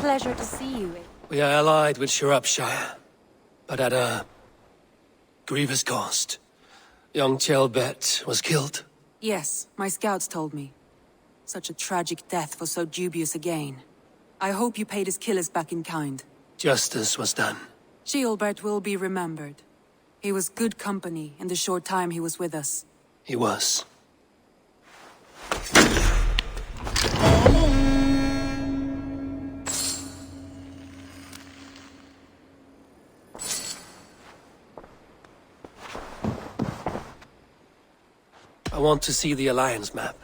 pleasure to see you. We are allied with Shropshire, but at a grievous cost. Young Chelbet was killed. Yes, my scouts told me. Such a tragic death for so dubious a gain. I hope you paid his killers back in kind. Justice was done. Gilbert will be remembered. He was good company in the short time he was with us. He was. I want to see the Alliance map.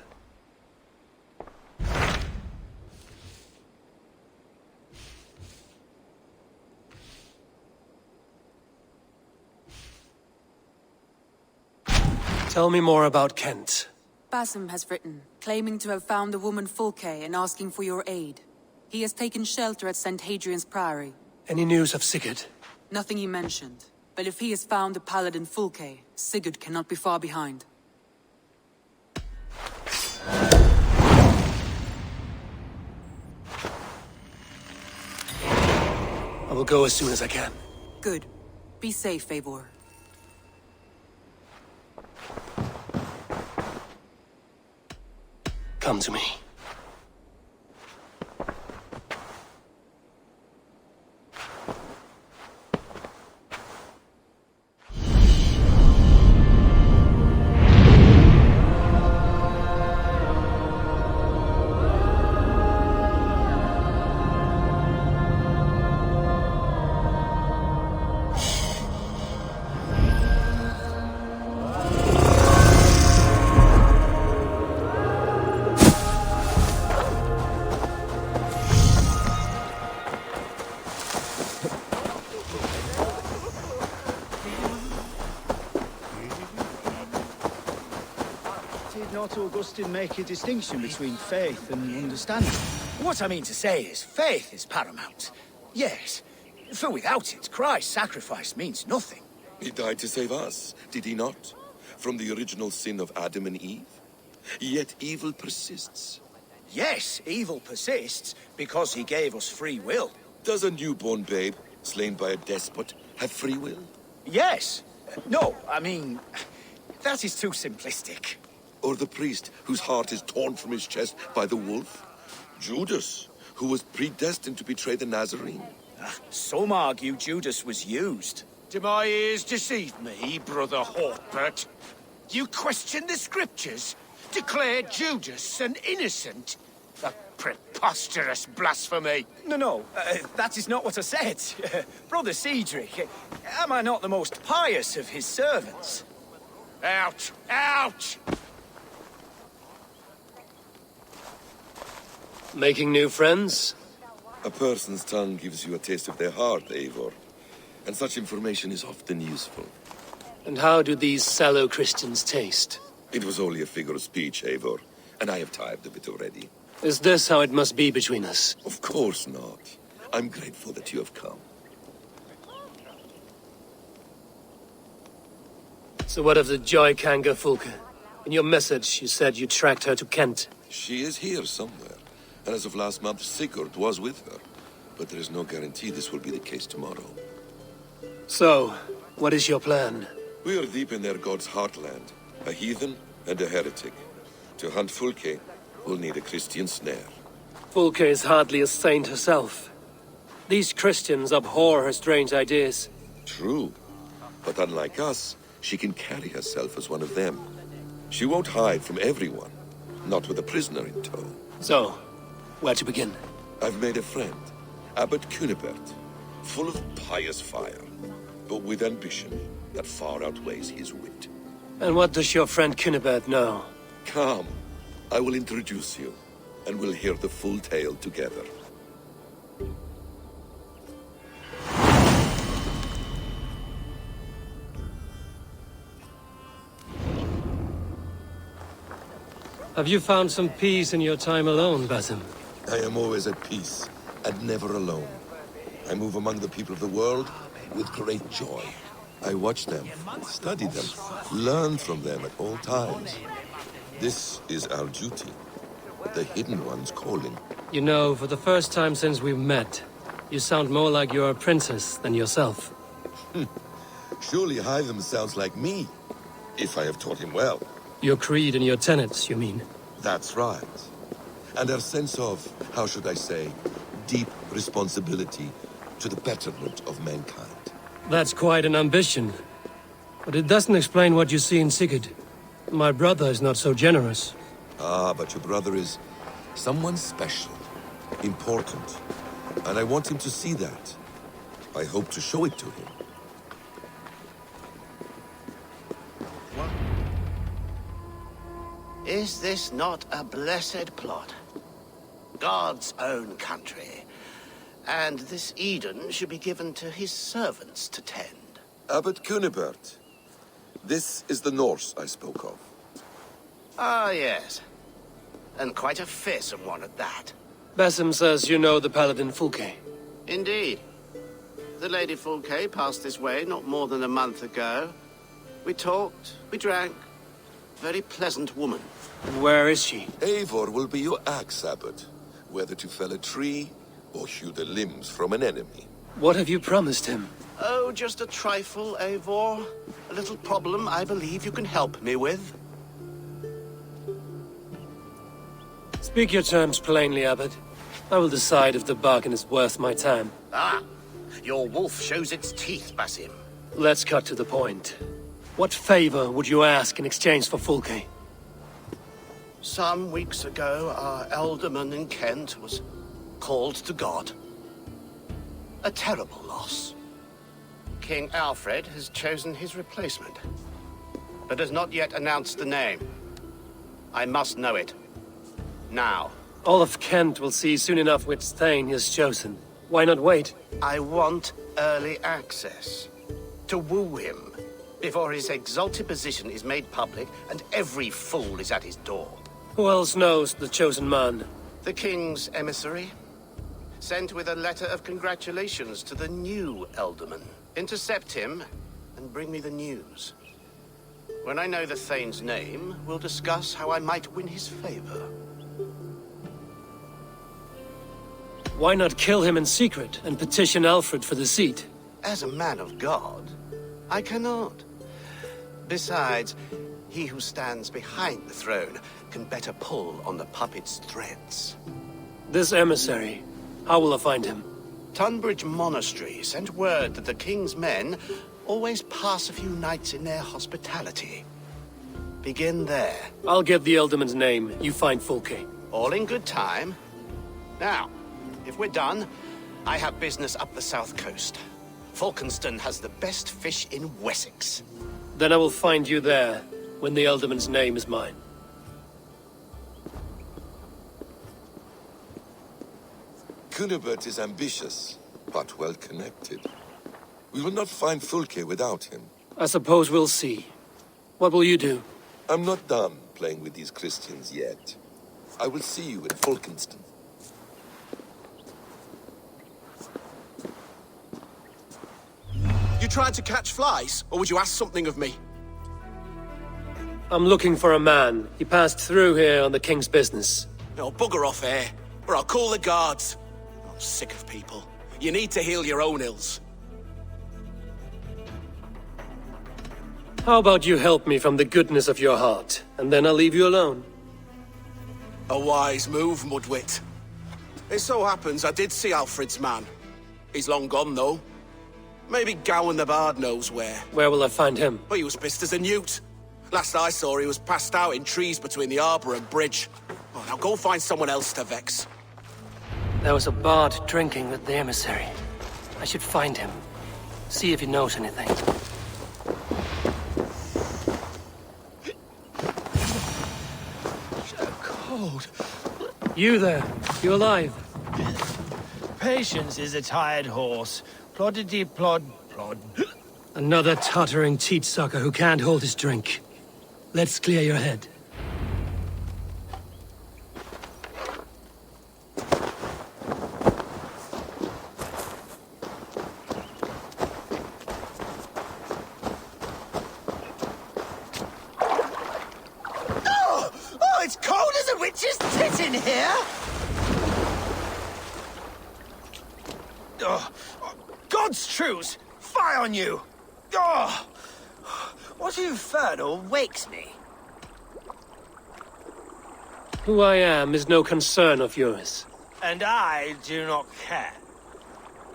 Tell me more about Kent. Basim has written, claiming to have found the woman Fulke and asking for your aid. He has taken shelter at St. Hadrian's Priory. Any news of Sigurd? Nothing he mentioned. But if he has found the paladin Fulke, Sigurd cannot be far behind. I will go as soon as I can. Good. Be safe, Eivor. Come to me. Not Augustine make a distinction between faith and understanding? What I mean to say is, faith is paramount. Yes, for without it, Christ's sacrifice means nothing. He died to save us, did he not? From the original sin of Adam and Eve? Yet evil persists. Yes, evil persists because he gave us free will. Does a newborn babe, slain by a despot, have free will? Yes. No, I mean, that is too simplistic. Or the priest whose heart is torn from his chest by the wolf? Judas, who was predestined to betray the Nazarene? Some argue Judas was used. Do my ears deceive me, Brother Hortbert? You question the scriptures? Declare Judas an innocent? A preposterous blasphemy! No, that is not what I said. Brother Cedric, am I not the most pious of his servants? Out! Out! Making new friends? A person's tongue gives you a taste of their heart, Eivor. And such information is often useful. And how do these sallow Christians taste? It was only a figure of speech, Eivor, and I have tired of it already. Is this how it must be between us? Of course not. I'm grateful that you have come. So what of the Joy Kanga Fulke? In your message, you said you tracked her to Kent. She is here somewhere. And as of last month, Sigurd was with her. But there is no guarantee this will be the case tomorrow. So, what is your plan? We are deep in their god's heartland. A heathen and a heretic. To hunt Fulke, we'll need a Christian snare. Fulke is hardly a saint herself. These Christians abhor her strange ideas. True. But unlike us, she can carry herself as one of them. She won't hide from everyone. Not with a prisoner in tow. So, where to begin? I've made a friend, Abbot Cunibert, full of pious fire, but with ambition that far outweighs his wit. And what does your friend Cunibert know? Come, I will introduce you, and we'll hear the full tale together. Have you found some peace in your time alone, Basim? I am always at peace, and never alone. I move among the people of the world with great joy. I watch them, study them, learn from them at all times. This is our duty. The Hidden One's calling. You know, for the first time since we've met, you sound more like you're a princess than yourself. Surely Hytham sounds like me, if I have taught him well. Your creed and your tenets, you mean? That's right. And our sense of, how should I say, deep responsibility to the betterment of mankind. That's quite an ambition. But it doesn't explain what you see in Sigurd. My brother is not so generous. Ah, but your brother is someone special, important. And I want him to see that. I hope to show it to him. Is this not a blessed plot? God's own country. And this Eden should be given to his servants to tend. Abbot Cunibert. This is the Norse I spoke of. Ah, yes. And quite a fearsome one at that. Basim says you know the paladin Fulke. Indeed. The Lady Fulke passed this way not more than a month ago. We talked, we drank. Very pleasant woman. And where is she? Eivor will be your axe, Abbot. Whether to fell a tree or hew the limbs from an enemy. What have you promised him? Oh, just a trifle, Eivor. A little problem I believe you can help me with. Speak your terms plainly, Abbot. I will decide if the bargain is worth my time. Ah, your wolf shows its teeth, Basim. Let's cut to the point. What favor would you ask in exchange for Fulke? Some weeks ago, our alderman in Kent was called to God. A terrible loss. King Alfred has chosen his replacement, but has not yet announced the name. I must know it. Now. All of Kent will see soon enough which Thane he has chosen. Why not wait? I want early access. To woo him, before his exalted position is made public and every fool is at his door. Who else knows the chosen man? The king's emissary, sent with a letter of congratulations to the new alderman. Intercept him and bring me the news. When I know the Thane's name, we'll discuss how I might win his favor. Why not kill him in secret and petition Alfred for the seat? As a man of God, I cannot. Besides, he who stands behind the throne can better pull on the puppet's threads. This emissary, how will I find him? Tunbridge Monastery sent word that the king's men always pass a few nights in their hospitality. Begin there. I'll get the Elderman's name. You find Fulke. All in good time. Now, if we're done, I have business up the south coast. Falkenston has the best fish in Wessex. Then I will find you there, when the Elderman's name is mine. Cunibert is ambitious, but well-connected. We will not find Fulke without him. I suppose we'll see. What will you do? I'm not done playing with these Christians yet. I will see you in Falkenston. You tried to catch flies, or would you ask something of me? I'm looking for a man. He passed through here on the king's business. No, bugger off here, or I'll call the guards. I'm sick of people. You need to heal your own ills. How about you help me from the goodness of your heart, and then I'll leave you alone? A wise move, Mudwit. It so happens I did see Alfred's man. He's long gone, though. Maybe Gowan the Bard knows where. Where will I find him? But he was pissed as a newt. Last I saw, he was passed out in trees between the arbor and bridge. Oh, now go find someone else to vex. There was a bard drinking with the emissary. I should find him. See if he knows anything. So cold. You there. You alive? Patience is a tired horse. Ploddity plod plod. Another tottering teat sucker who can't hold his drink. Let's clear your head. Oh, it's cold as a witch's tit in God's truce! Fie on you! Oh, what infernal wakes me? Who I am is no concern of yours. And I do not care.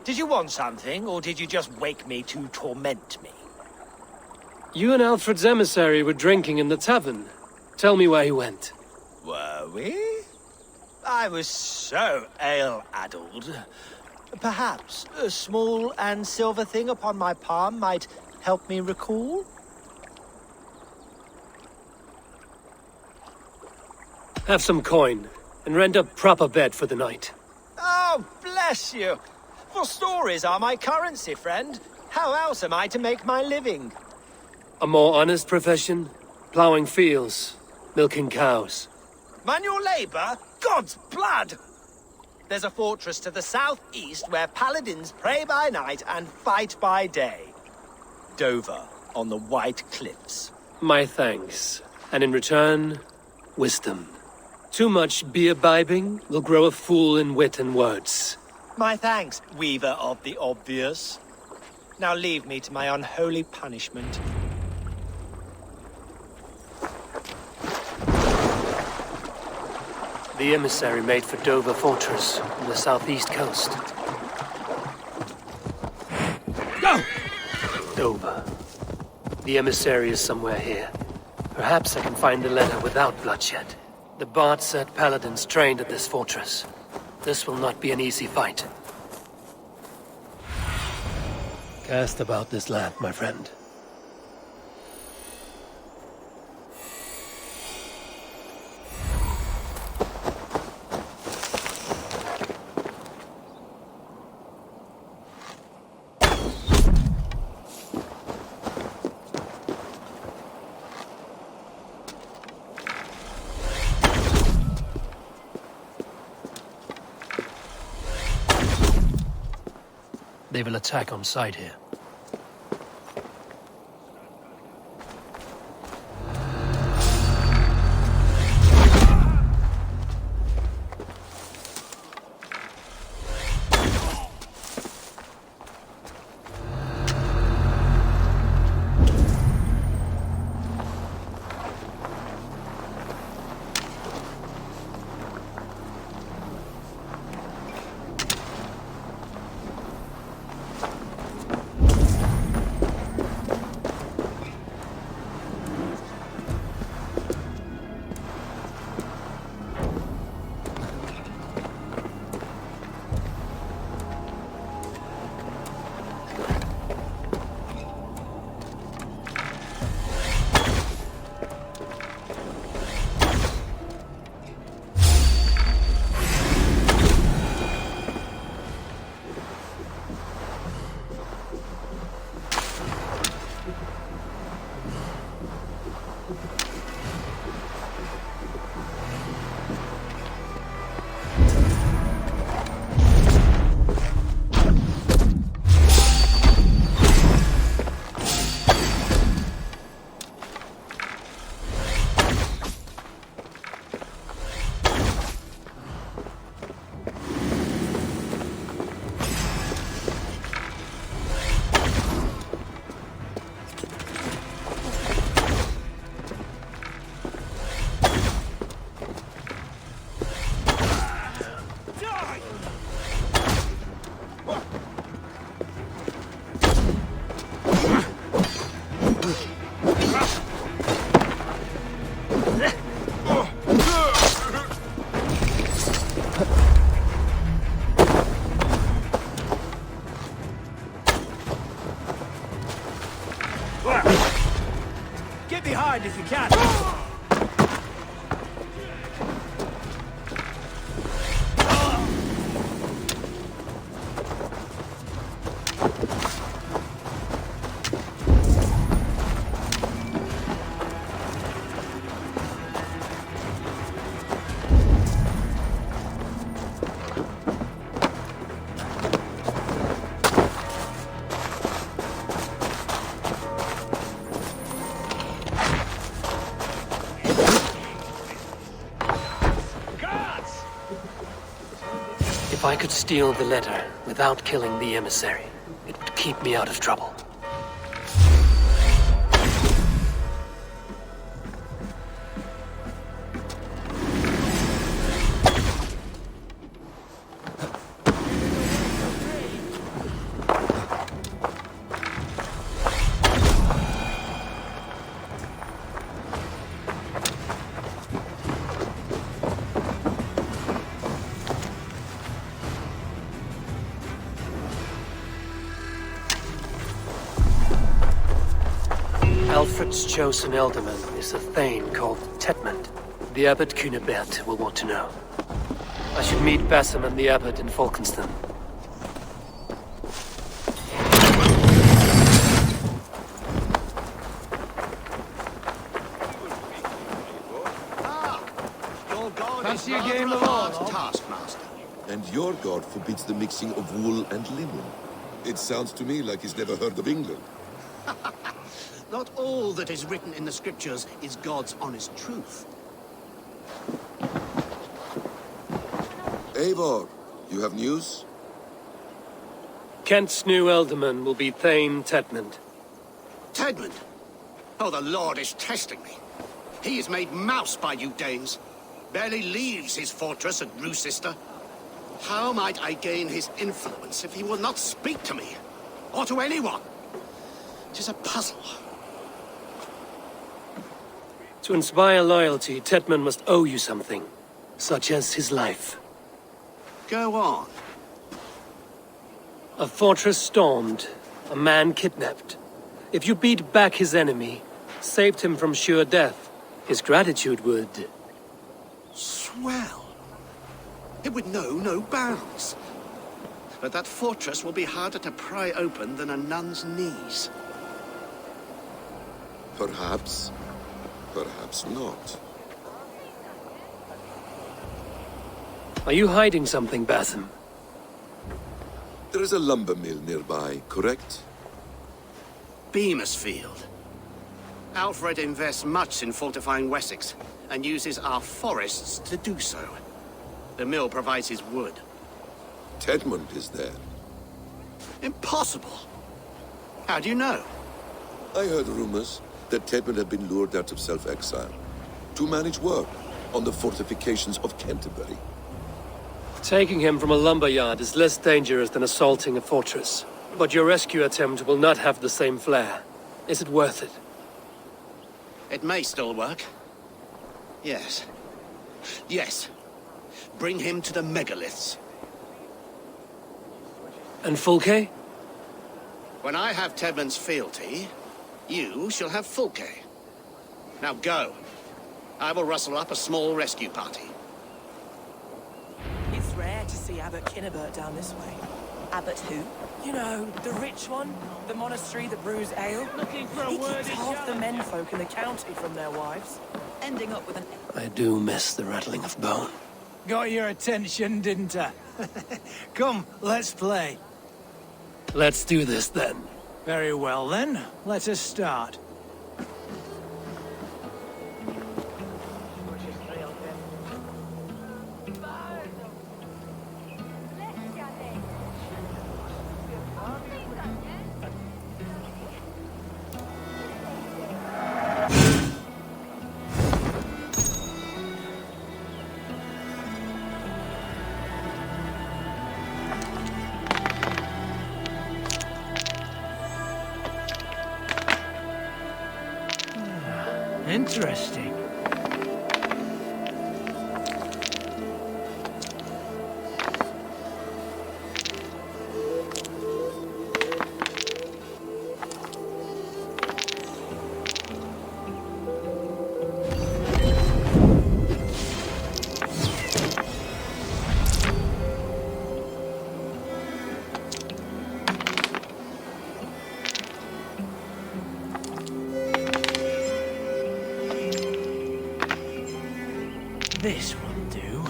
Did you want something, or did you just wake me to torment me? You and Alfred's emissary were drinking in the tavern. Tell me where he went. Were we? I was so ale-addled. Perhaps a small and silver thing upon my palm might help me recall? Have some coin, and rent a proper bed for the night. Oh, bless you! For stories are my currency, friend. How else am I to make my living? A more honest profession? Plowing fields, milking cows. Manual labor? God's blood! There's a fortress to the southeast where paladins pray by night and fight by day. Dover, on the White Cliffs. My thanks. And in return, wisdom. Too much beer-bibbing will grow a fool in wit and words. My thanks, weaver of the obvious. Now leave me to my unholy punishment. The emissary made for Dover Fortress on the southeast coast. Go! Dover. The emissary is somewhere here. Perhaps I can find the letter without bloodshed. The bard said paladins trained at this fortress. This will not be an easy fight. Cast about this land, my friend. They will attack on sight here. Get behind if you can. If I I could steal the letter without killing the emissary, it would keep me out of trouble. Alfred's chosen ealdorman is a thane called Tetmund. The Abbot Cunibert will want to know. I should meet Basim and the Abbot in Falkenston. Your god Fancy is a game rather of a hard Arnold? taskmaster. And your god forbids the mixing of wool and linen. It sounds to me like he's never heard of England. Not all that is written in the scriptures is God's honest truth. Eivor, you have news? Kent's new ealdorman will be Thane Tetmund. Tedmund! Oh, the Lord is testing me. He is made mouse by you Danes. Barely leaves his fortress at Roosister. How might I gain his influence if he will not speak to me? Or to anyone? It is a puzzle. To inspire loyalty, Tetmund must owe you something, such as his life. Go on. A fortress stormed, a man kidnapped. If you beat back his enemy, saved him from sure death, his gratitude would... Swell. It would know no bounds. But that fortress will be harder to pry open than a nun's knees. Perhaps. Perhaps not. Are you hiding something, Basim? There is a lumber mill nearby, correct? Beamisfield. Alfred invests much in fortifying Wessex, and uses our forests to do so. The mill provides his wood. Tedmund is there. Impossible! How do you know? I heard rumors that Tedmund had been lured out of self-exile to manage work on the fortifications of Canterbury. Taking him from a lumberyard is less dangerous than assaulting a fortress. But your rescue attempt will not have the same flair. Is it worth it? It may still work. Yes. Yes. Bring him to the megaliths. And Fulke? When I have Tedmund's fealty, you shall have Fulke. Now go. I will rustle up a small rescue party. It's rare to see Abbot Cunibert down this way. Abbot who? You know, the rich one, the monastery that brews ale. Looking for a He word keeps in half the German. menfolk in the county from their wives. Ending up with an... I do miss the rattling of bone. Got your attention, didn't I? Come, let's play. Let's do this then. Very well then, let us start. Interesting. This will do.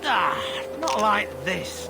Ah, not like this.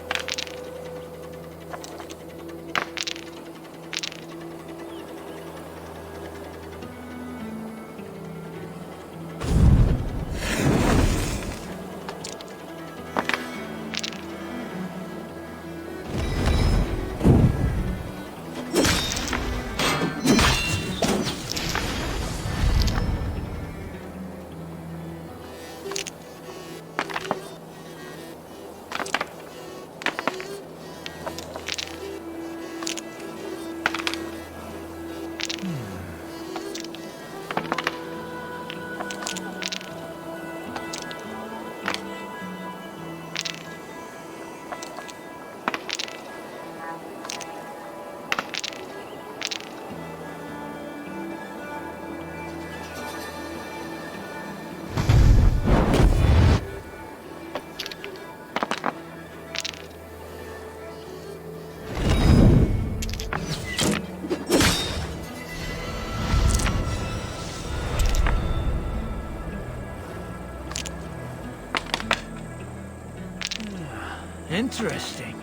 Interesting.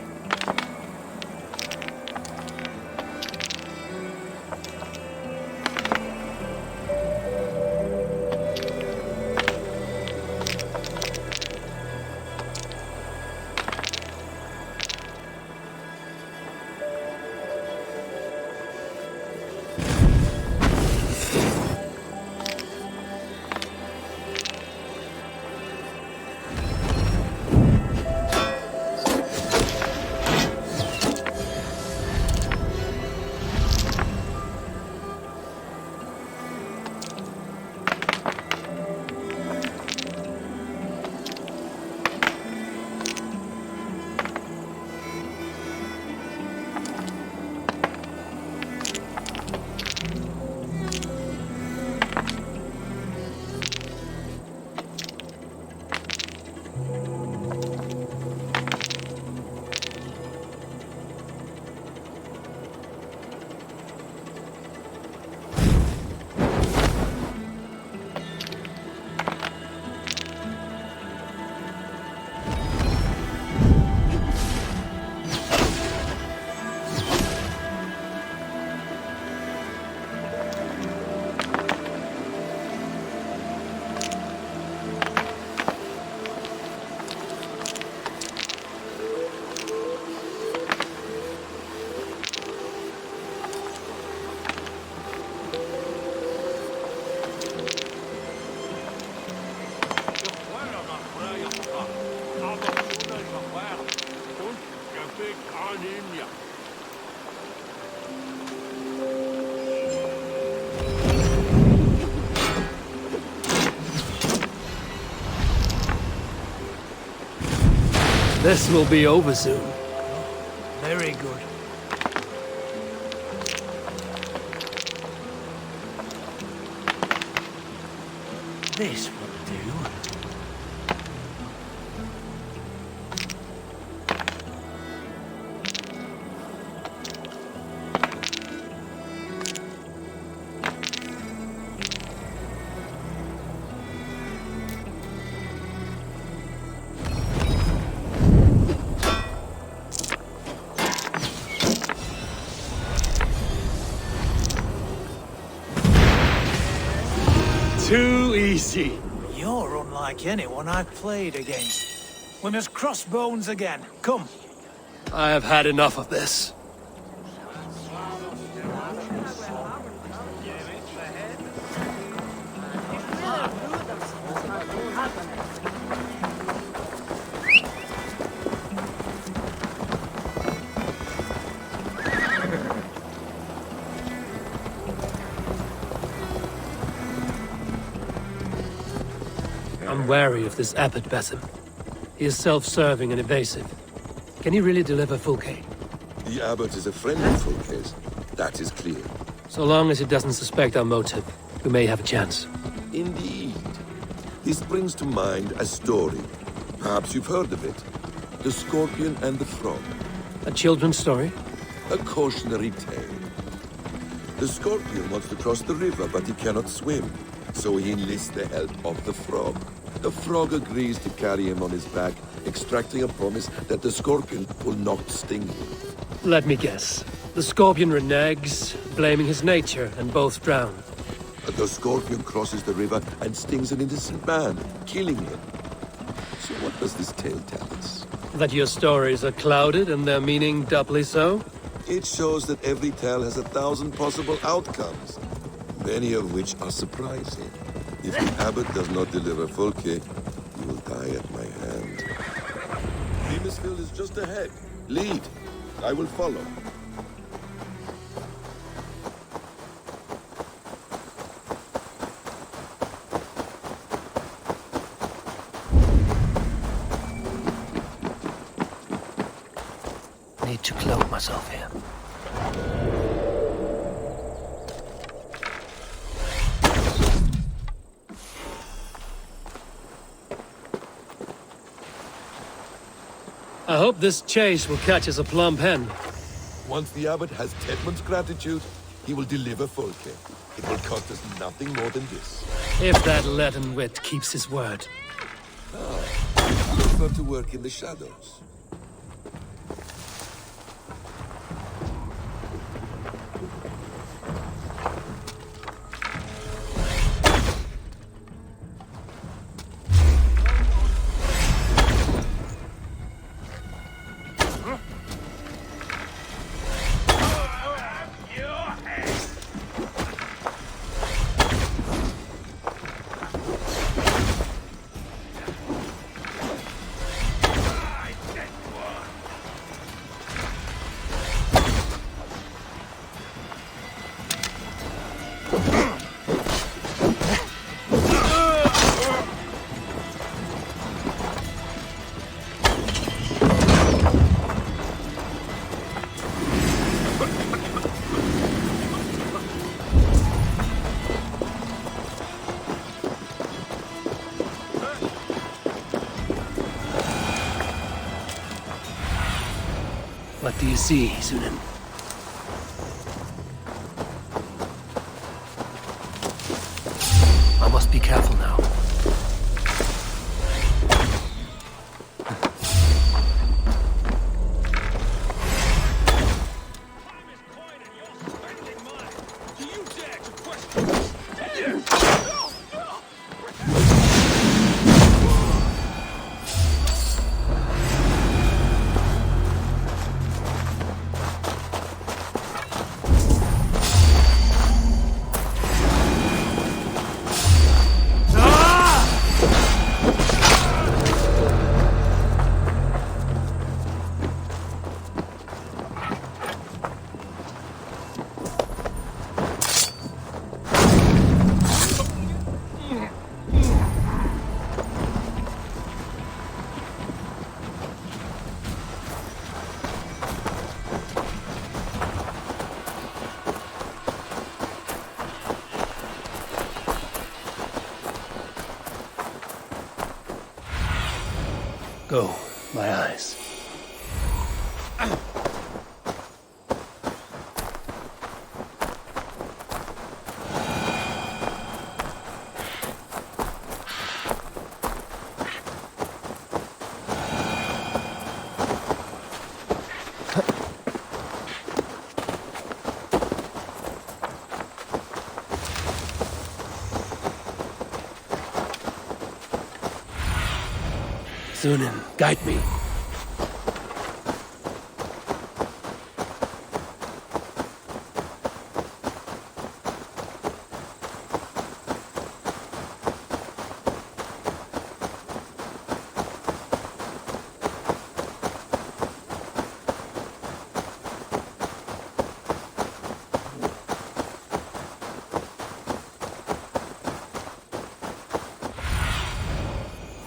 This will be over soon. Very good. This will do. Too easy. You're unlike anyone I've played against. We must cross bones again. Come. I have had enough of this. I'm wary of this Abbot Basim. He is self-serving and evasive. Can he really deliver Fulke? The Abbot is a friend of Fulke's. That is clear. So long as he doesn't suspect our motive, we may have a chance. Indeed. This brings to mind a story. Perhaps you've heard of it. The Scorpion and the Frog. A children's story? A cautionary tale. The Scorpion wants to cross the river, but he cannot swim. So he enlists the help of the Frog. The Frog agrees to carry him on his back, extracting a promise that the Scorpion will not sting him. Let me guess. The Scorpion reneges, blaming his nature, and both drown. The Scorpion crosses the river and stings an innocent man, killing him. So what does this tale tell us? That your stories are clouded and their meaning doubly so? It shows that every tale has 1,000 possible outcomes, many of which are surprising. If the Abbot does not deliver Fulke, he will die at my hand. Demasfield is just ahead. Lead. I will follow. Need to cloak myself here. I hope this chase will catch us a plump hen. Once the Abbot has Tedmund's gratitude, he will deliver Fulke. It will cost us nothing more than this. If that leaden wit keeps his word. I prefer to work in the shadows. What do you see, Sunan? I must be careful now. Go, my eyes. Sunan, guide me.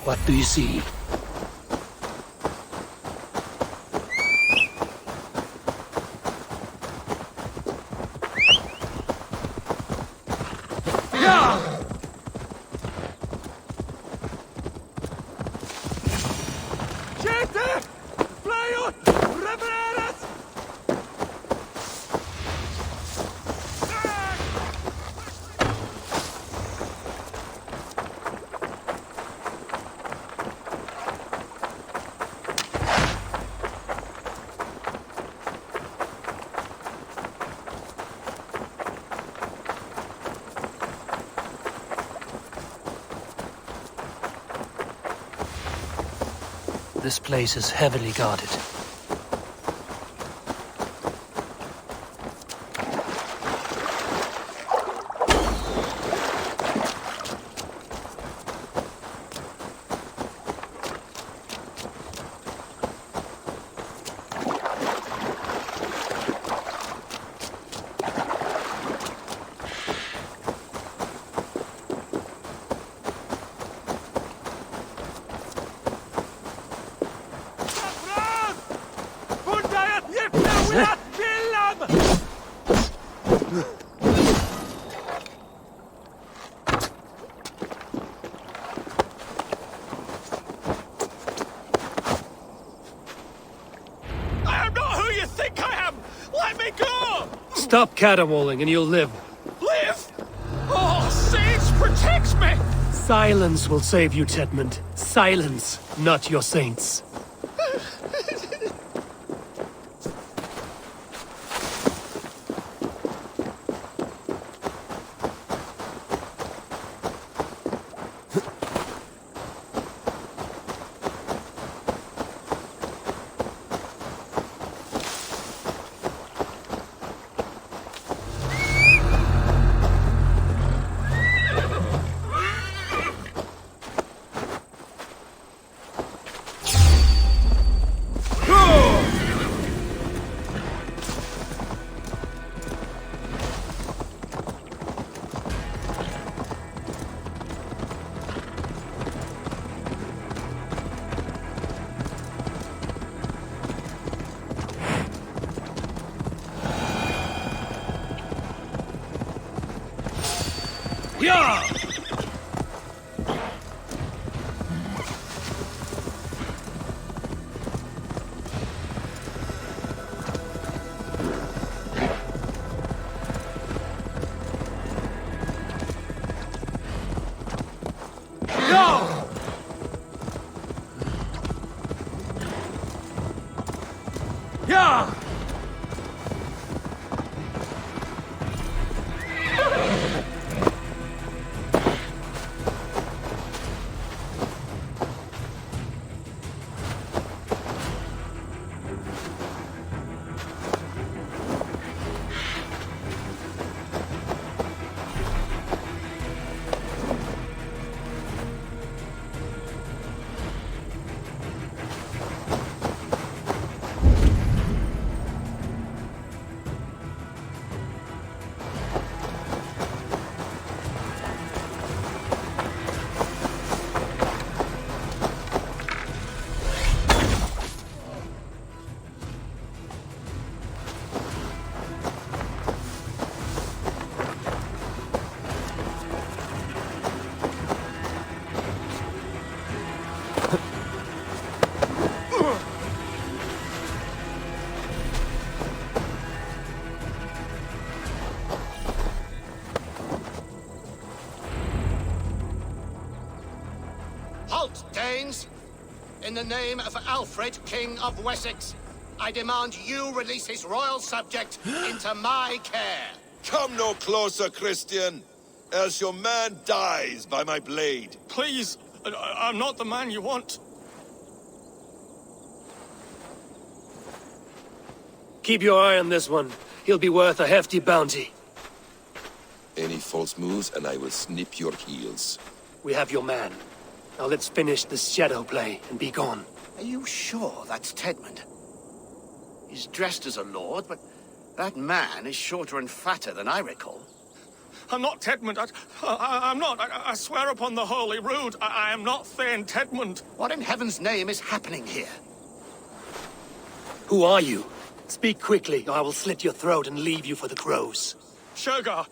What do you see? This place is heavily guarded. Stop caterwauling and you'll live. Live? Oh, Saints, protect me! Silence will save you, Tedmund. Silence, not your saints. Go! Yeah! Halt, Danes! In the name of Alfred, King of Wessex, I demand you release his royal subject into my care. Come no closer, Christian, else your man dies by my blade. Please, I'm not the man you want. Keep your eye on this one. He'll be worth a hefty bounty. Any false moves and I will snip your heels. We have your man. Now let's finish this shadow play and be gone. Are you sure that's Tedmund? He's dressed as a lord, but that man is shorter and fatter than I recall. I'm not Tedmund. I'm not. I swear upon the Holy Rood, I am not Thane Tedmund. What in heaven's name is happening here? Who are you? Speak quickly, or I will slit your throat and leave you for the crows. Shergar.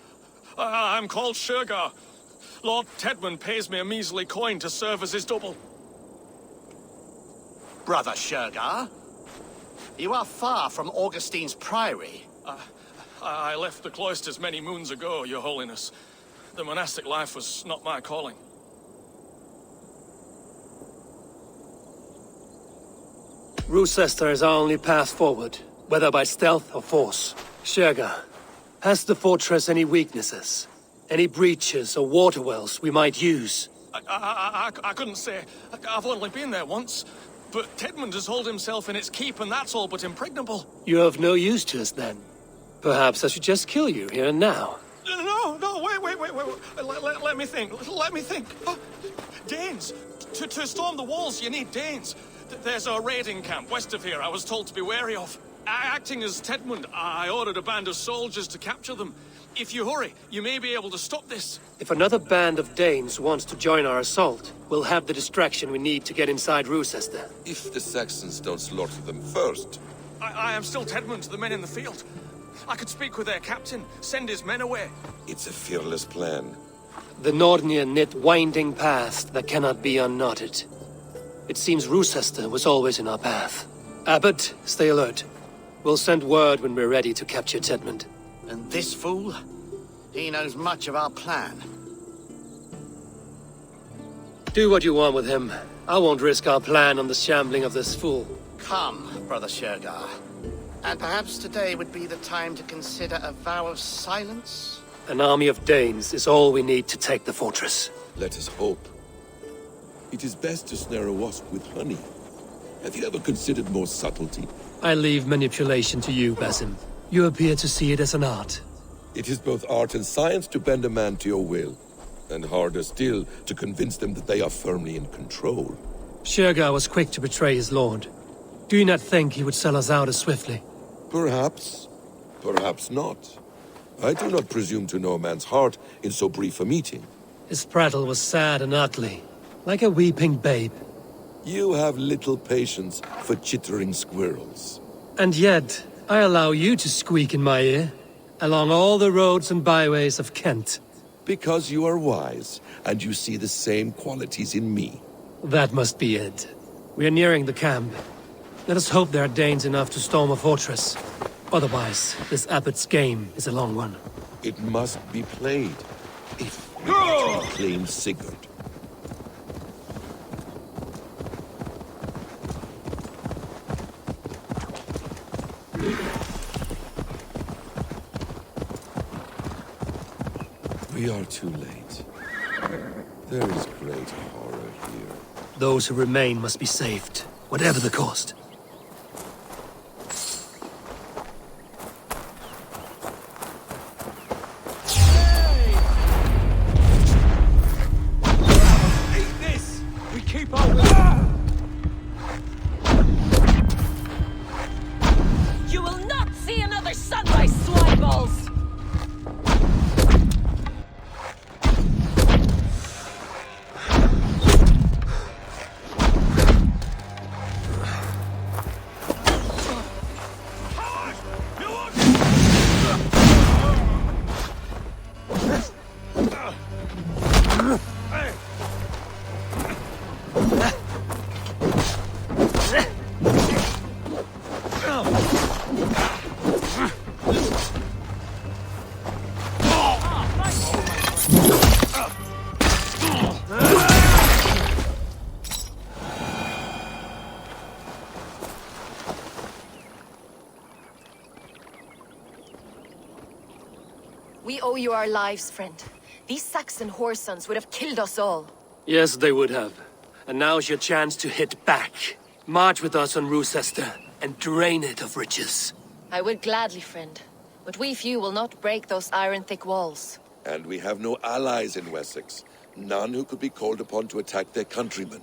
I'm called Shergar. Lord Tedmund pays me a measly coin to serve as his double. Brother Shergar? You are far from Augustine's priory. I left the cloisters many moons ago, Your Holiness. The monastic life was not my calling. Rochester is our only path forward, whether by stealth or force. Shergar, has the fortress any weaknesses? Any breaches or water wells we might use? I couldn't say. I've only been there once. But Tedmund has hauled himself in its keep, and that's all but impregnable. You're of no use to us, then. Perhaps I should just kill you here and now. No, wait. Let me think. Oh, Danes! To storm the walls, you need Danes. There's a raiding camp west of here I was told to be wary of. Acting as Tedmund, I ordered a band of soldiers to capture them. If you hurry, you may be able to stop this. If another band of Danes wants to join our assault, we'll have the distraction we need to get inside Rochester. If the Saxons don't slaughter them first. I am still Tedmund to the men in the field. I could speak with their captain, send his men away. It's a fearless plan. The Nordnir knit winding paths that cannot be unknotted. It seems Rochester was always in our path. Abbot, stay alert. We'll send word when we're ready to capture Tedmund. And this fool? He knows much of our plan. Do what you want with him. I won't risk our plan on the shambling of this fool. Come, Brother Shergar. And perhaps today would be the time to consider a vow of silence? An army of Danes is all we need to take the fortress. Let us hope. It is best to snare a wasp with honey. Have you ever considered more subtlety? I leave manipulation to you, Basim. You appear to see it as an art. It is both art and science to bend a man to your will. And harder still, to convince them that they are firmly in control. Shergar was quick to betray his lord. Do you not think he would sell us out as swiftly? Perhaps. Perhaps not. I do not presume to know a man's heart in so brief a meeting. His prattle was sad and ugly, like a weeping babe. You have little patience for chittering squirrels. And yet, I allow you to squeak in my ear, along all the roads and byways of Kent. Because you are wise, and you see the same qualities in me. That must be it. We are nearing the camp. Let us hope there are Danes enough to storm a fortress. Otherwise, this abbot's game is a long one. It must be played, if we claim Sigurd. We are too late. There is great horror here. Those who remain must be saved, whatever the cost. You will not see another sunrise, swineballs! We owe you our lives, friend. These Saxon whoresons would have killed us all. Yes, they would have. And now's your chance to hit back. March with us on Rochester and drain it of riches. I would gladly, friend. But we few will not break those iron-thick walls. And we have no allies in Wessex. None who could be called upon to attack their countrymen.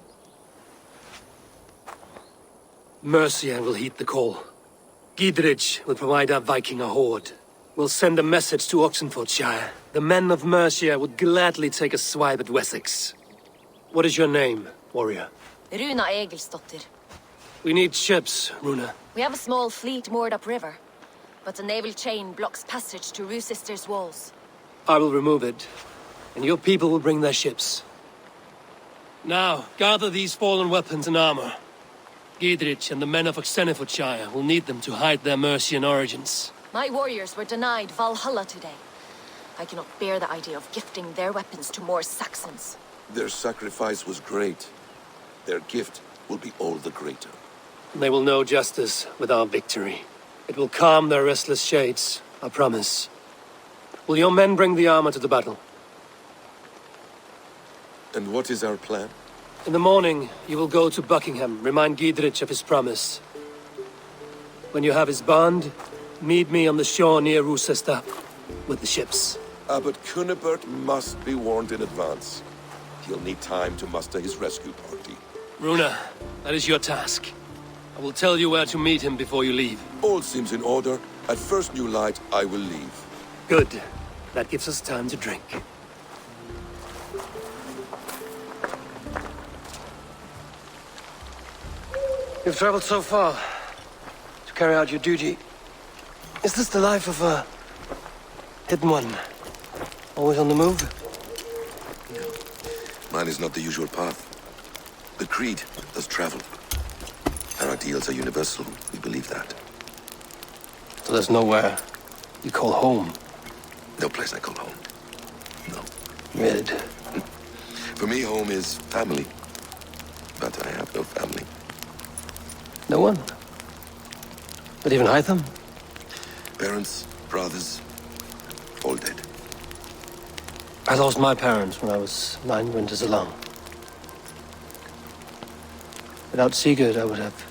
Mercia will heed the call. Gidrich will provide our Viking a horde. We'll send a message to Oxenfordshire. The men of Mercia would gladly take a swipe at Wessex. What is your name, warrior? Runa Egilsdotter. We need ships, Runa. We have a small fleet moored upriver, but the naval chain blocks passage to Rochester's walls. I will remove it, and your people will bring their ships. Now, gather these fallen weapons and armor. Gidrich and the men of Oxenfordshire will need them to hide their Mercian origins. My warriors were denied Valhalla today. I cannot bear the idea of gifting their weapons to more Saxons. Their sacrifice was great. Their gift will be all the greater. They will know justice with our victory. It will calm their restless shades, I promise. Will your men bring the armor to the battle? And what is our plan? In the morning, you will go to Buckingham, remind Gidrich of his promise. When you have his bond, meet me on the shore near Rochester with the ships. Abbot Cunibert must be warned in advance. He'll need time to muster his rescue party. Runa, that is your task. I will tell you where to meet him before you leave. All seems in order. At first new light, I will leave. Good. That gives us time to drink. You've traveled so far to carry out your duty. Is this the life of a hidden one? Always on the move? Mine is not the usual path. The Creed does travel. Our ideals are universal. We believe that. So there's nowhere you call home? No place I call home. No. Mid. For me, home is family. But I have no family. No one? Not even Hytham? Parents, brothers, all dead. I lost my parents when I was 9 winters alone. Without Sigurd, I would have...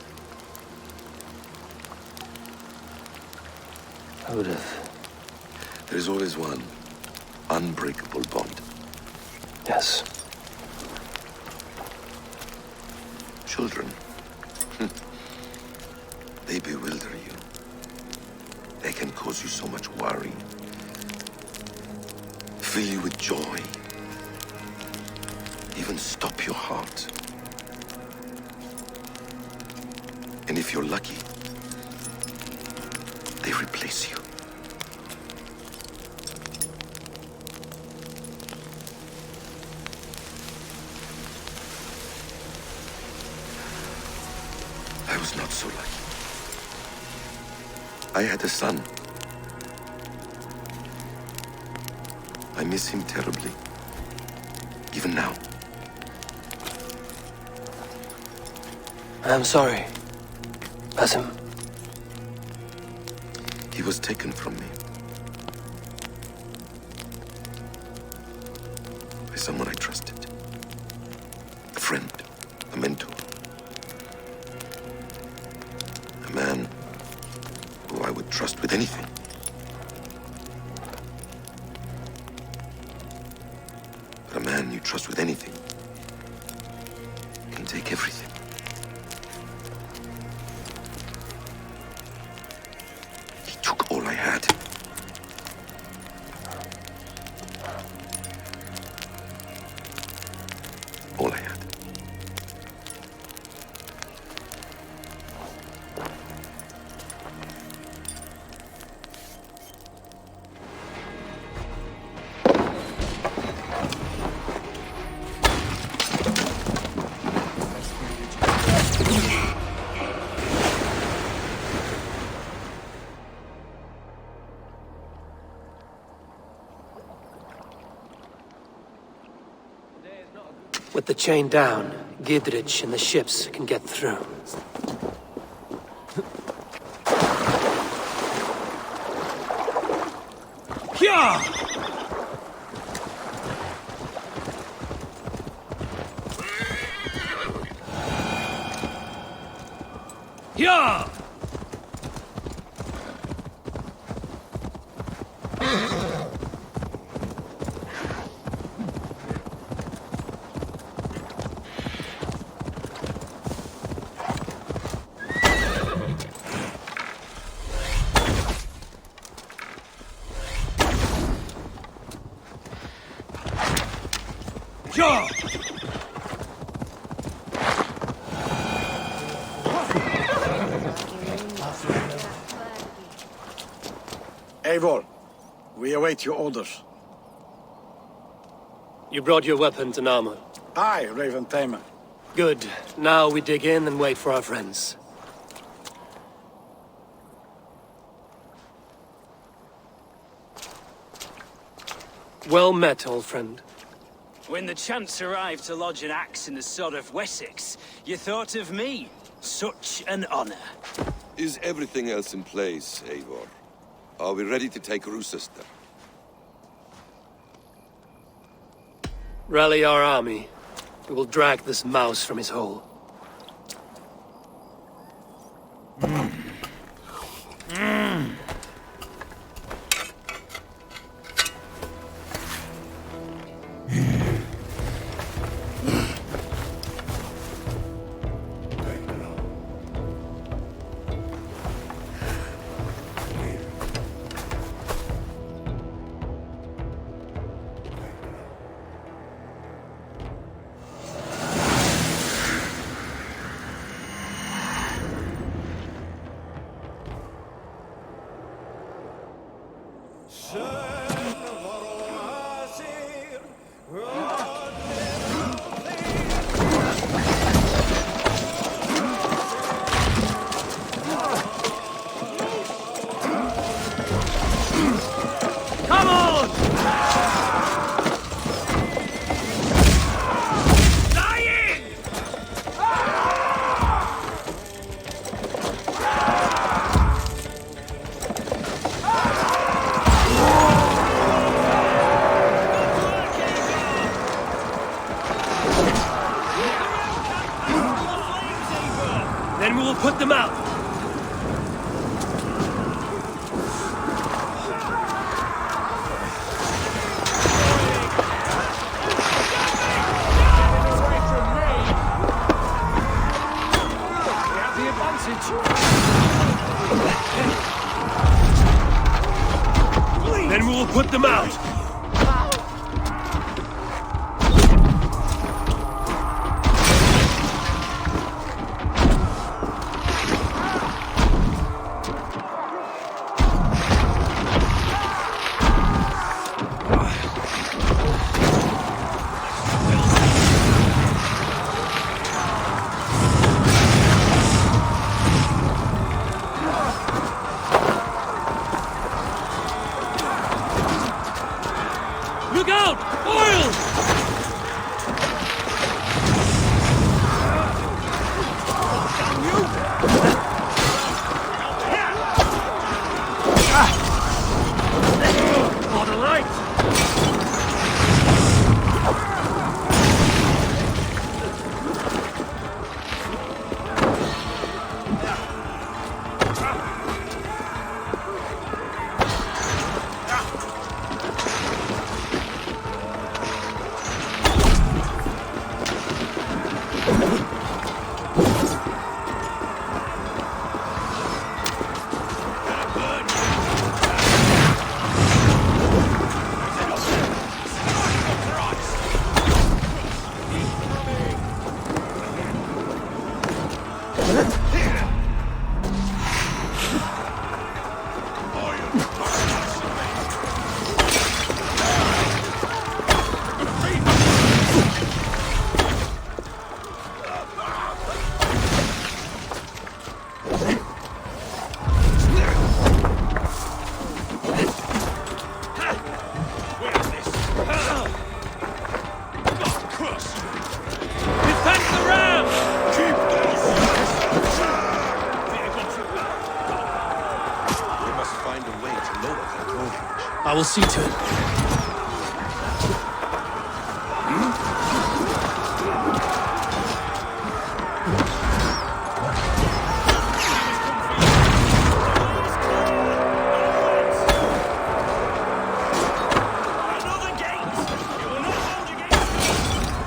There is always one unbreakable bond. Yes. Children. They bewilder you. They can cause you so much worry. Fill you with joy. Even stop your heart. And if you're lucky, they replace you. I was not so lucky. I had a son. I miss him terribly. Even now. I am sorry. Basim. He was taken from me. someone I trusted. A friend, a mentor. A man who I would trust with anything. But a man you trust with anything can take everything. He took all I had. All I had. With the chain down, Gidrich and the ships can get through. Yeah! Yeah! Yeah! Eivor, we await your orders. You brought your weapons and armor. Aye, Raven Tamer. Good. Now we dig in and wait for our friends. Well met, old friend. When the chance arrived to lodge an axe in the sod of Wessex, you thought of me. Such an honor. Is everything else in place, Eivor? Are we ready to take Rochester? Rally our army. We will drag this mouse from his hole. Then we will put them out. Then we will put them out. I will see to it.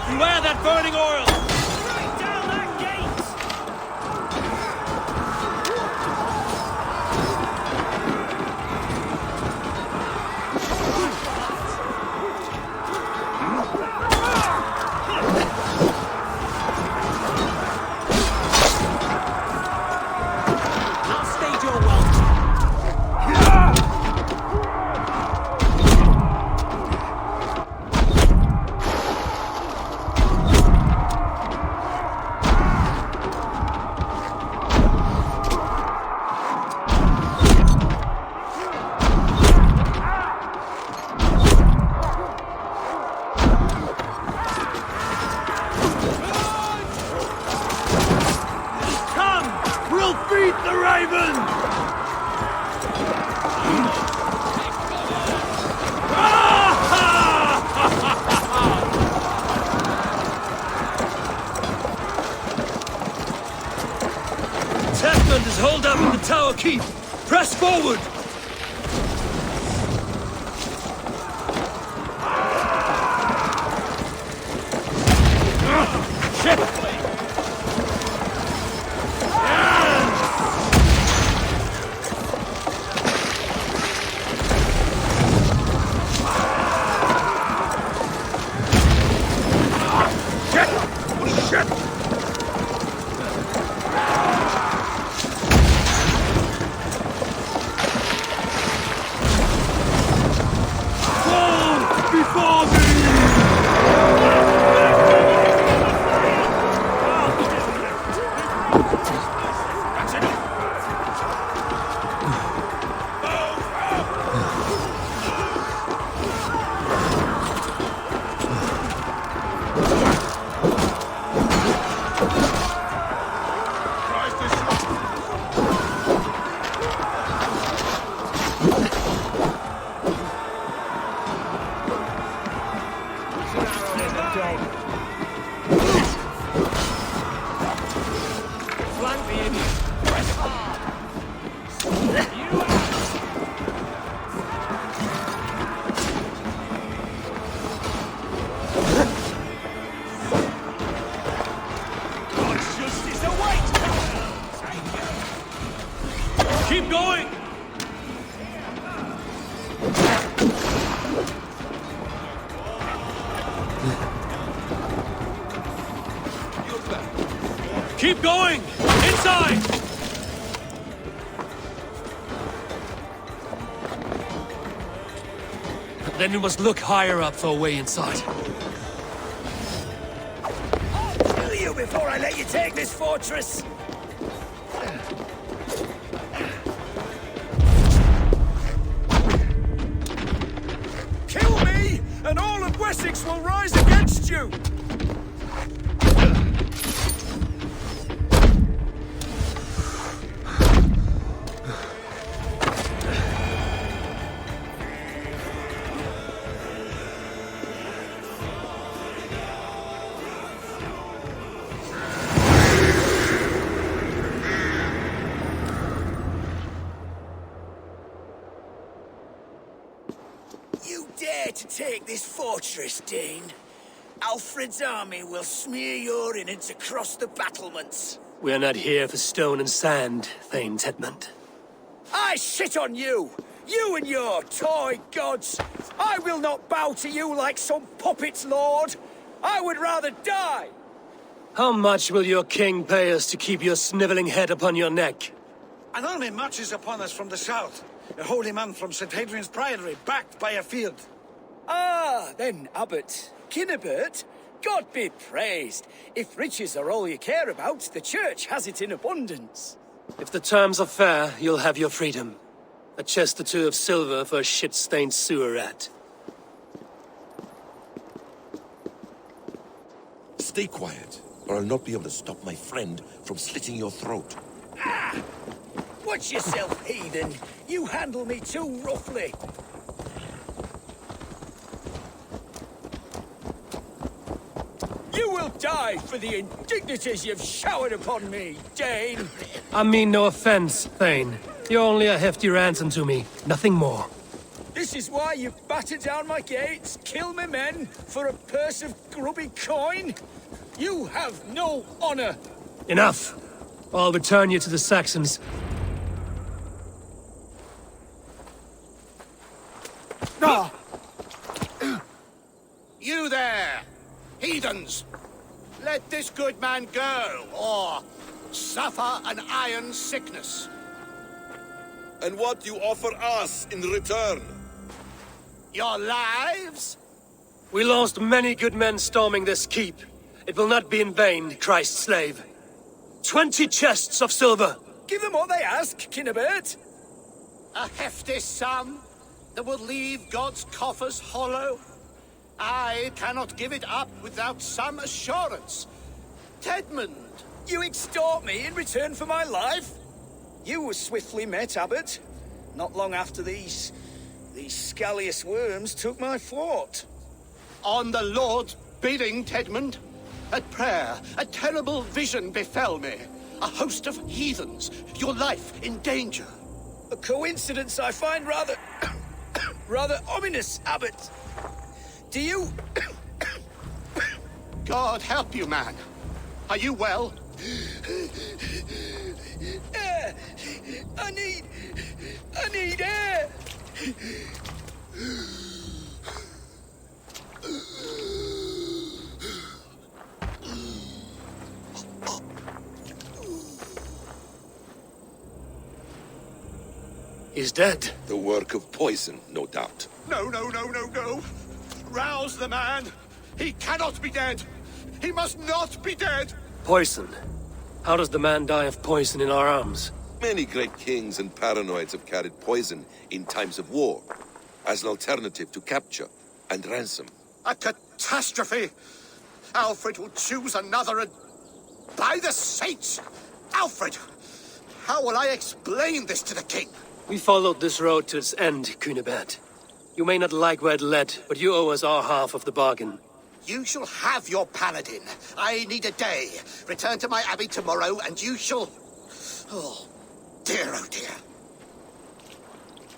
Beware that burning oil! Attachment is holed up in the tower keep. Press forward! Shit! Keep going! Keep going! Inside! Then we must look higher up for a way inside. I'll kill you before I let you take this fortress! Kill me, and all of Wessex will rise against you! You dare to take this fortress, Dane? Alfred's army will smear your innards across the battlements. We are not here for stone and sand, Thane's Headman. I shit on you! You and your toy gods! I will not bow to you like some puppet's lord! I would rather die! How much will your king pay us to keep your sniveling head upon your neck? An army marches upon us from the south. A holy man from St. Hadrian's Priory, backed by a field. Ah, then, Abbot. Kinnebert, God be praised. If riches are all you care about, the church has it in abundance. If the terms are fair, you'll have your freedom. A chest or two of silver for a shit-stained sewer rat. Stay quiet, or I'll not be able to stop my friend from slitting your throat. Ah! Watch yourself, heathen. You handle me too roughly. You will die for the indignities you've showered upon me, Dane. I mean no offense, Thane. You're only a hefty ransom to me, nothing more. This is why you batter down my gates, kill my men, for a purse of grubby coin? You have no honor. Enough! I'll return you to the Saxons. Ah! You there, heathens! Let this good man go, or suffer an iron sickness. And what you offer us in return? Your lives? We lost many good men storming this keep. It will not be in vain, Christ's slave. 20 chests of silver! Give them what they ask, Kinnebert. A hefty sum that will leave God's coffers hollow? I cannot give it up without some assurance. Tedmund! You extort me in return for my life? You were swiftly met, Abbot. Not long after these scallious worms took my fort. On the Lord's bidding, Tedmund. At prayer, a terrible vision befell me. A host of heathens, your life in danger. A coincidence I find rather... rather ominous, Abbot. Do you... God help you, man. Are you well? Air! I need air! He's dead. The work of poison, no doubt. No. Rouse the man. He cannot be dead. He must not be dead. Poison. How does the man die of poison in our arms? Many great kings and paranoids have carried poison in times of war, as an alternative to capture and ransom. A catastrophe! Alfred will choose another and... By the saints! Alfred! How will I explain this to the king? We followed this road to its end, Cunibert. You may not like where it led, but you owe us our half of the bargain. You shall have your paladin. I need a day. Return to my abbey tomorrow, and you shall... Oh dear.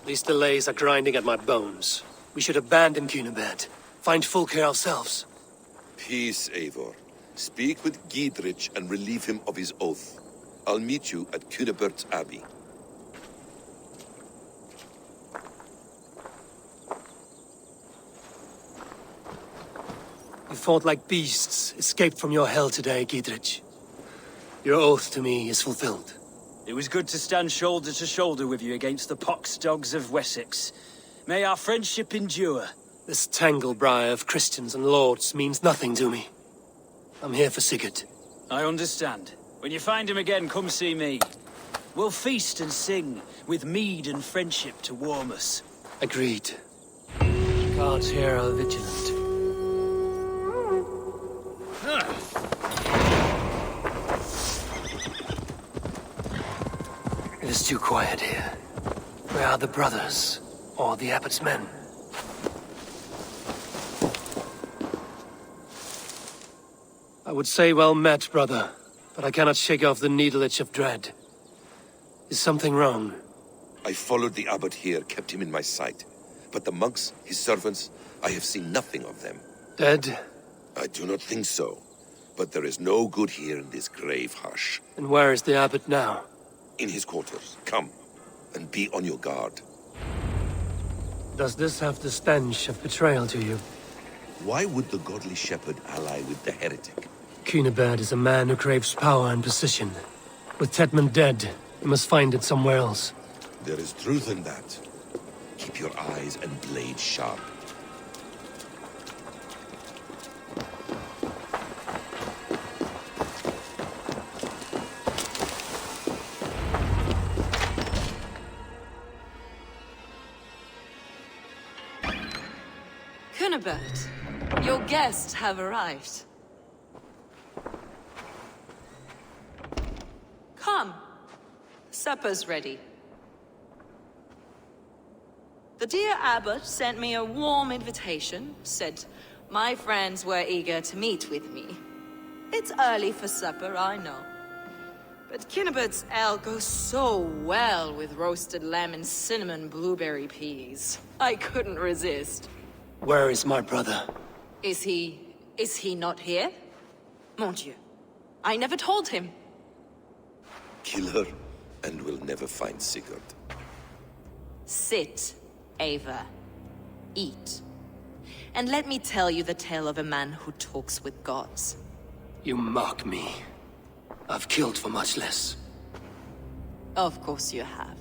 These delays are grinding at my bones. We should abandon Cunibert. Find Fulke ourselves. Peace, Eivor. Speak with Giedrich and relieve him of his oath. I'll meet you at Cunibert's Abbey. You fought like beasts, escaped from your hell today, Giedrich. Your oath to me is fulfilled. It was good to stand shoulder to shoulder with you against the pox dogs of Wessex. May our friendship endure. This tanglebriar of Christians and lords means nothing to me. I'm here for Sigurd. I understand. When you find him again, come see me. We'll feast and sing, with mead and friendship to warm us. Agreed. Guards here are vigilant. It is too quiet here. Where are the brothers? Or the abbot's men? I would say well met, brother, but I cannot shake off the needle itch of dread. Is something wrong? I followed the abbot here, kept him in my sight. But the monks, his servants, I have seen nothing of them. Dead? I do not think so. But there is no good here in this grave hush. And where is the abbot now? In his quarters. Come, and be on your guard. Does this have the stench of betrayal to you? Why would the godly shepherd ally with the heretic? Cunibert is a man who craves power and position. With Tetman dead, we must find it somewhere else. There is truth in that. Keep your eyes and blade sharp. Cunibert, your guests have arrived. Come. Supper's ready. The dear abbot sent me a warm invitation, said my friends were eager to meet with me. It's early for supper, I know. But Cunibert's ale goes so well with roasted lamb and cinnamon blueberry peas. I couldn't resist. Where is my brother? Is he not here? Mon Dieu. I never told him. Kill her, and we'll never find Sigurd. Sit, Ava. Eat. And let me tell you the tale of a man who talks with gods. You mock me. I've killed for much less. Of course you have.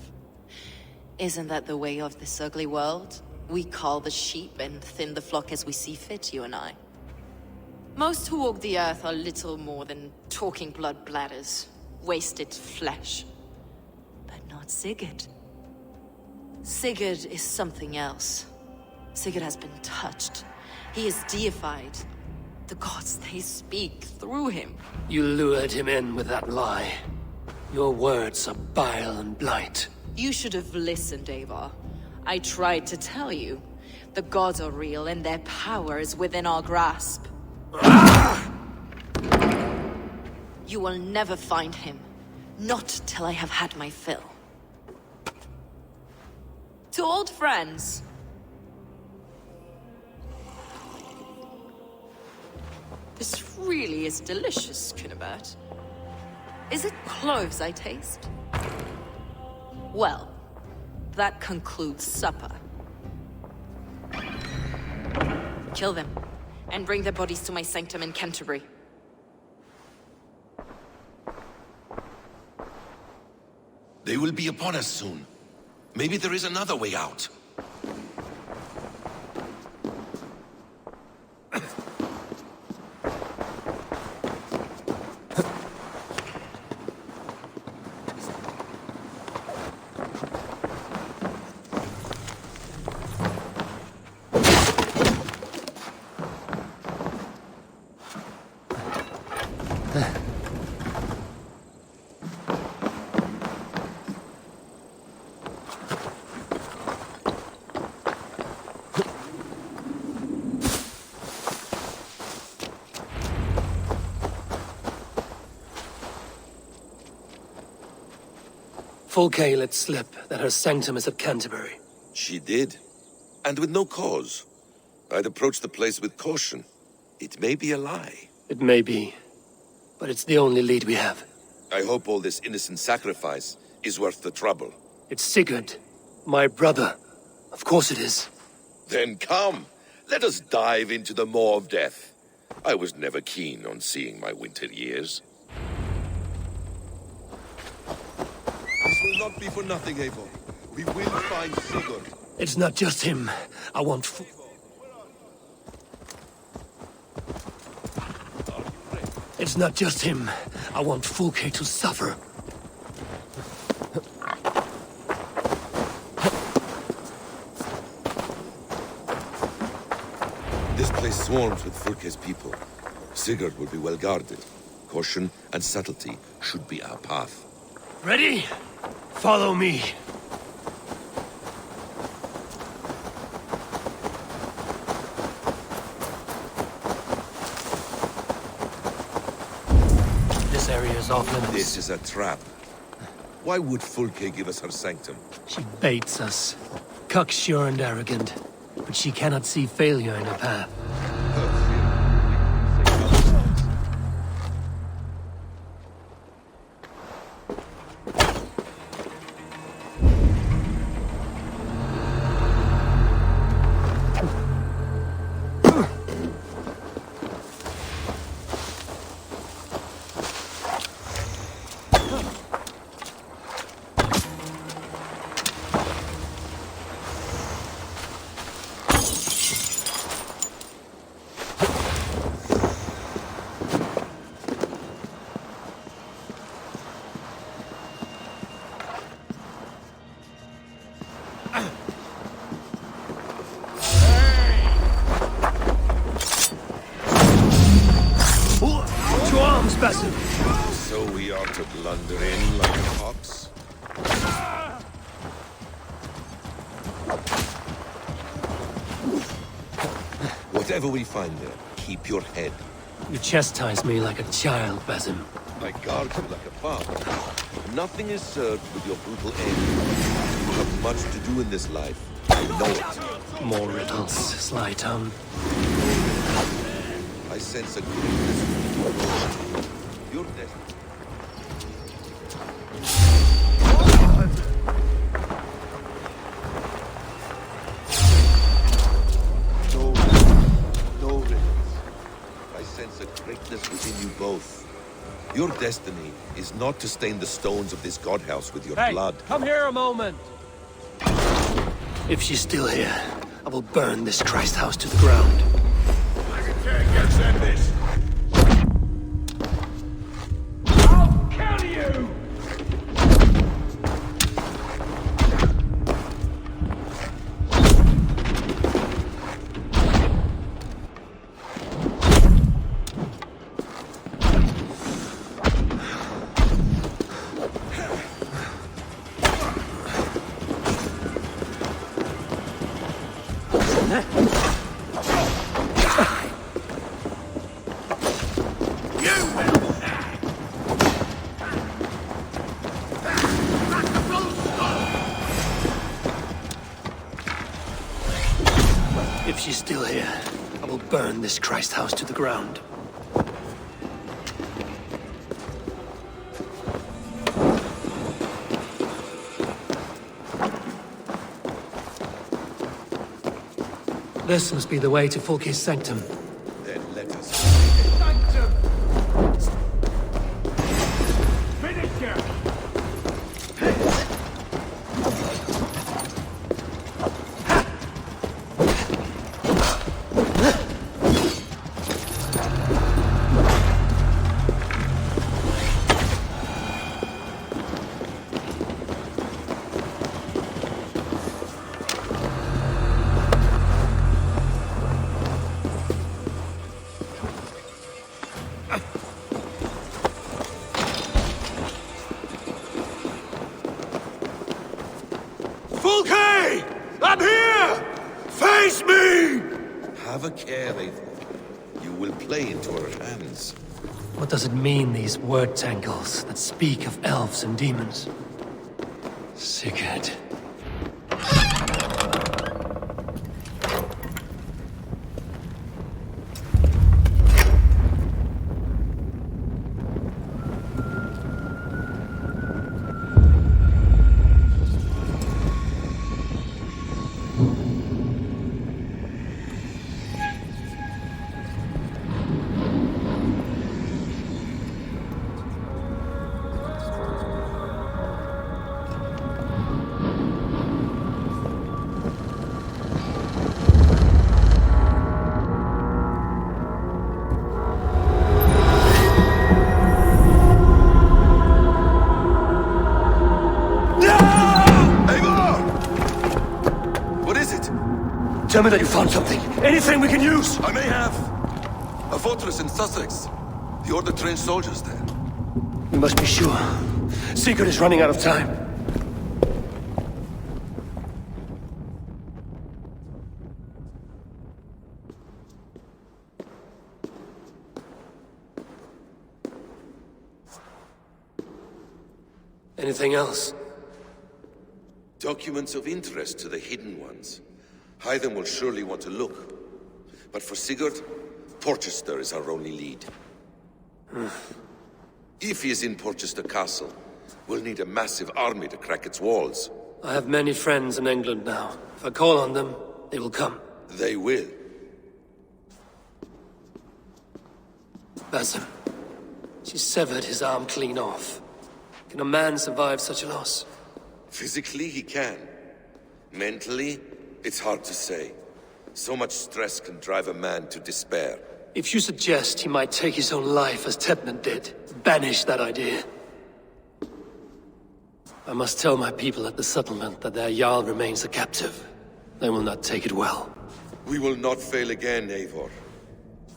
Isn't that the way of this ugly world? We cull the sheep and thin the flock as we see fit, you and I. Most who walk the earth are little more than talking blood bladders, wasted flesh. But not Sigurd. Sigurd is something else. Sigurd has been touched. He is deified. The gods, they speak through him. You lured him in with that lie. Your words are bile and blight. You should have listened, Ava. I tried to tell you. The gods are real and their power is within our grasp. You will never find him. Not till I have had my fill. To old friends. This really is delicious, Cunibert. Is it cloves I taste? Well, that concludes supper. Kill them, and bring their bodies to my sanctum in Canterbury. They will be upon us soon. Maybe there is another way out. Fulke let slip that her sanctum is at Canterbury. She did, and with no cause. I'd approach the place with caution. It may be a lie. It may be, but it's the only lead we have. I hope all this innocent sacrifice is worth the trouble. It's Sigurd, my brother. Of course it is. Then come, let us dive into the maw of death. I was never keen on seeing my winter years. This will not be for nothing, Eivor. We will find Sigurd. It's not just him. I want It's not just him. I want Fulke to suffer. This place swarms with Fulke's people. Sigurd will be well guarded. Caution and subtlety should be our path. Ready? Follow me. This area is off limits. This is a trap. Why would Fulke give us her sanctum? She baits us. Cocksure and arrogant. But she cannot see failure in her path. comes Basim. So we are to blunder in like a fox? Whatever we find there, keep your head. You chastise me like a child, Basim. I guard you like a father. Nothing is served with your brutal aim. You have much to do in this life. I know it. More riddles, sly tongue. I sense a greatness. Your destiny. No riddles. I sense a greatness within you both. Your destiny is not to stain the stones of this godhouse with your blood. Come here a moment! If she's still here, I will burn this Christ house to the ground. I can't send this. I'll kill you! If she's still here, I will burn this Christ house to the ground. This must be the way to Fulke's sanctum. Then let us. Sanctum! Finisher! Fulke! I'm here! Face me! Have a care, Eivor. You will play into our hands. What does it mean, these word tangles that speak of elves and demons? Sigurd. Tell me that you found something. Anything we can use! I may have. A fortress in Sussex. The Order trained soldiers there. We must be sure. Sigurd is running out of time. Anything else? Documents of interest to the Hidden Ones. Hythen will surely want to look. But for Sigurd, Porchester is our only lead. If he is in Porchester Castle, we'll need a massive army to crack its walls. I have many friends in England now. If I call on them, they will come. They will. Basim. She severed his arm clean off. Can a man survive such a loss? Physically, he can. Mentally, it's hard to say. So much stress can drive a man to despair. If you suggest he might take his own life as Tepman did, banish that idea. I must tell my people at the settlement that their Jarl remains a captive. They will not take it well. We will not fail again, Eivor.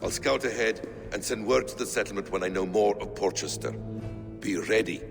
I'll scout ahead and send word to the settlement when I know more of Porchester. Be ready.